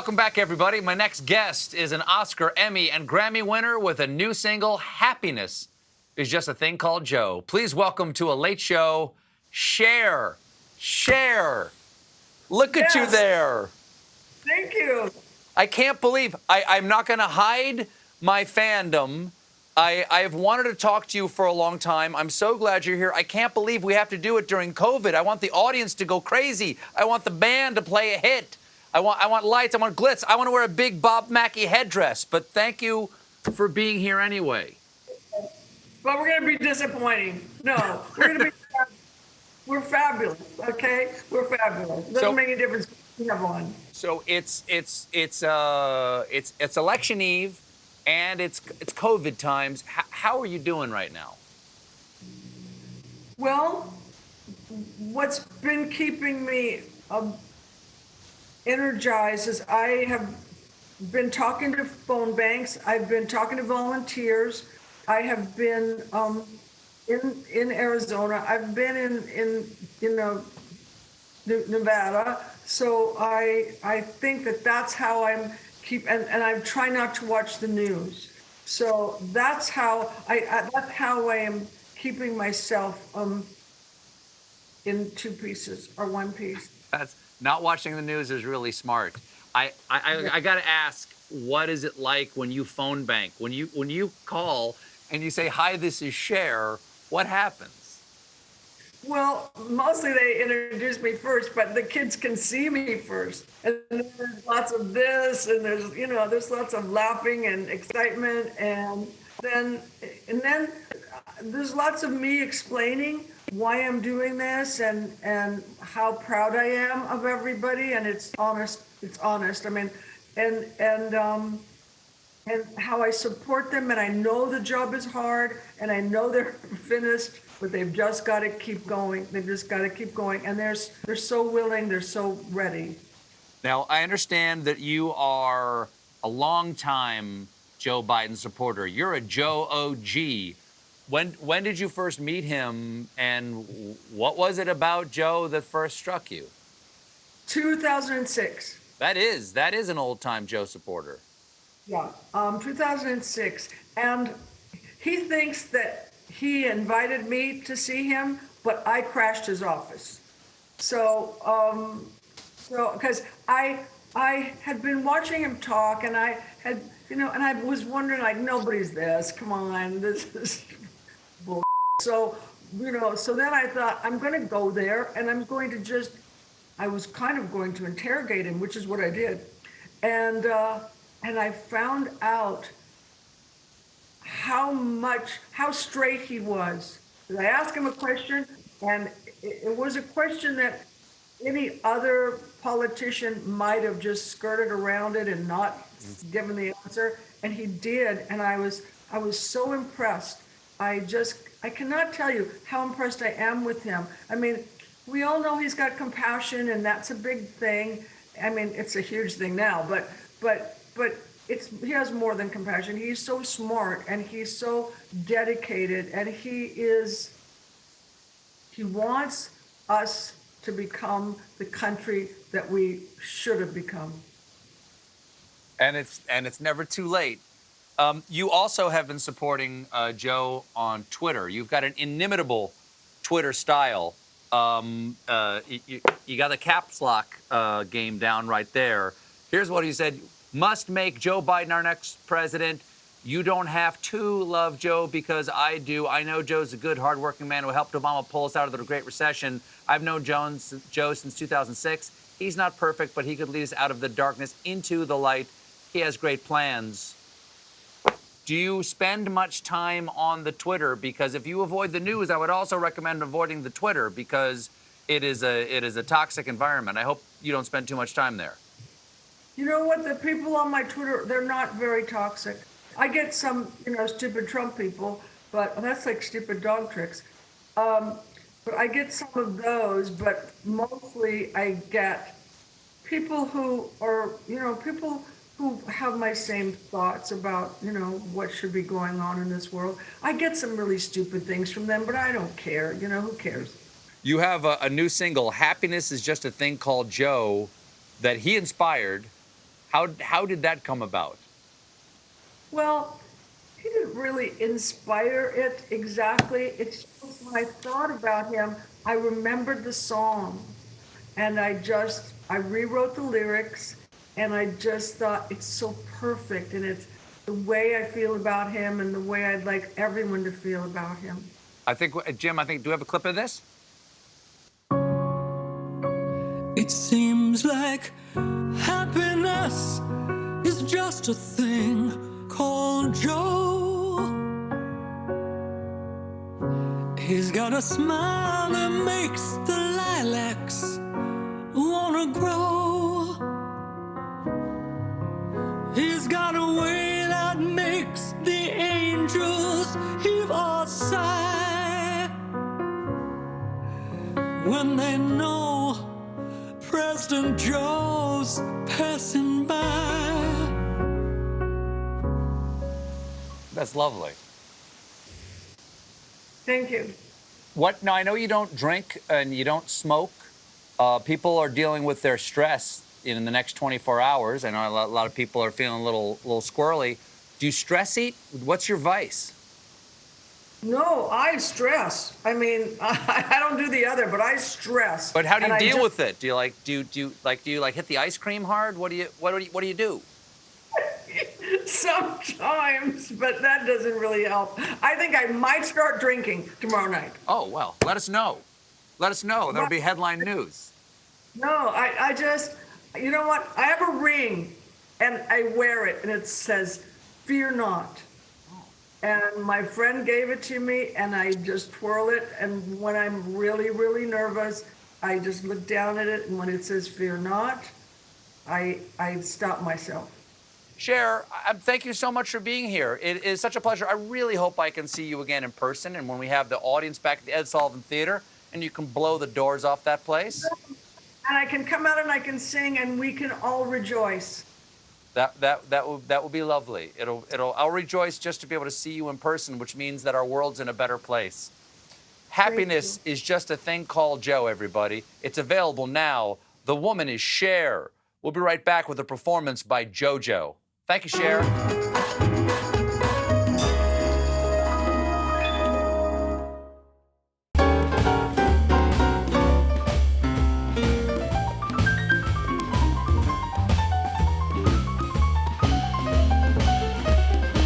Welcome back, everybody. My next guest is an Oscar, Emmy, and Grammy winner with a new single, Happiness is Just a Thing Called Joe. Please welcome to a late show, Cher. Cher, look at you there. Thank you. I can't believe, I'm not going to hide my fandom. I have wanted to talk to you for a long time. I'm so glad you're here. I can't believe we have to do it during COVID. I want the audience to go crazy. I want the band to play a hit. I want lights. I want glitz. I want to wear a big Bob Mackie headdress. But thank you for being here anyway. But we're going to be disappointing. No, we're fabulous. Okay, we're fabulous. Doesn't make any difference who we have on. So it's election eve, and it's COVID times. How are you doing right now? Well, what's been keeping me energized is I have been talking to phone banks. I've been talking to volunteers. I have been in Arizona. I've been in Nevada. So I think that's how I'm and I try not to watch the news. So that's how I am keeping myself in two pieces or one piece. That's not watching the news is really smart. I got to ask, what is it like when you phone bank? When you call and you say, "Hi, this is Cher," what happens? Well, mostly they introduce me first, but the kids can see me first. And there's lots of this, and there's lots of laughing and excitement, and then there's lots of me explaining why I'm doing this and how proud I am of everybody, and it's honest. I mean, and how I support them, and I know the job is hard, and I know they're finished, but they've just got to keep going. They've just got to keep going, and they're so willing, they're so ready. Now, I understand that you are a longtime Joe Biden supporter. You're a Joe OG. When did you first meet him, and what was it about Joe that first struck you? 2006. That is an old-time Joe supporter. Yeah, 2006. And he thinks that he invited me to see him, but I crashed his office. So because I had been watching him talk, and I had, and I was wondering, like, nobody's this, come on, this is bull. So, so then I thought, I'm going to go there, and I was kind of going to interrogate him, which is what I did. And I found out how straight he was. I asked him a question, and it was a question that any other politician might have just skirted around it and not given the answer, and he did, and I was so impressed. I cannot tell you how impressed I am with him. I mean, we all know he's got compassion, and that's a big thing. I mean, it's a huge thing now, but he has more than compassion. He's so smart, and he's so dedicated, and he wants us to become the country that we should have become. And it's never too late. You also have been supporting Joe on Twitter. You've got an inimitable Twitter style. You got the caps lock game down right there. Here's what he said. Must make Joe Biden our next president. You don't have to love Joe because I do. I know Joe's a good, hardworking man who helped Obama pull us out of the Great Recession. I've known Joe since 2006. He's not perfect, but he could lead us out of the darkness into the light. He has great plans. Do you spend much time on the Twitter? Because if you avoid the news, I would also recommend avoiding the Twitter because it is a toxic environment. I hope you don't spend too much time there. You know what? The people on my Twitter, they're not very toxic. I get some, stupid Trump people, but that's like stupid dog tricks. But I get some of those, but mostly I get people who are, people who have my same thoughts about, what should be going on in this world. I get some really stupid things from them, but I don't care. Who cares? You have a new single, Happiness is Just a Thing Called Joe, that he inspired. How did that come about? Well, he didn't really inspire it exactly. It's just when I thought about him, I remembered the song. And I rewrote the lyrics and I just thought it's so perfect. And it's the way I feel about him and the way I'd like everyone to feel about him. I think, Jim, do we have a clip of this? It seems like happiness is just a thing called Joe. He's got a smile that makes the lilacs wanna grow. He's got a way that makes the angels heave a sigh when they know President Joe's passing by. That's lovely. Thank you. What? Now, I know you don't drink and you don't smoke. People are dealing with their stress in the next 24 hours. I know a lot of people are feeling a little squirrely. Do you stress eat? What's your vice? No, I stress. I mean, I don't do the other, but I stress. But how do you And I deal just- with it? Do you hit the ice cream hard? What do you do? Sometimes, but that doesn't really help. I think I might start drinking tomorrow night. Oh, well, let us know. Let us know. That'll be headline news. No, I just, you know what? I have a ring and I wear it and it says, "Fear not." And my friend gave it to me and I just twirl it. And when I'm really, really nervous, I just look down at it. And when it says "Fear not," I stop myself. Cher, thank you so much for being here. It is such a pleasure. I really hope I can see you again in person and when we have the audience back at the Ed Sullivan Theater and you can blow the doors off that place. And I can come out and I can sing and we can all rejoice. That will be lovely. I'll rejoice just to be able to see you in person, which means that our world's in a better place. Happiness is just a thing called Joe, everybody. It's available now. The woman is Cher. We'll be right back with a performance by JoJo. Thank you, Cher.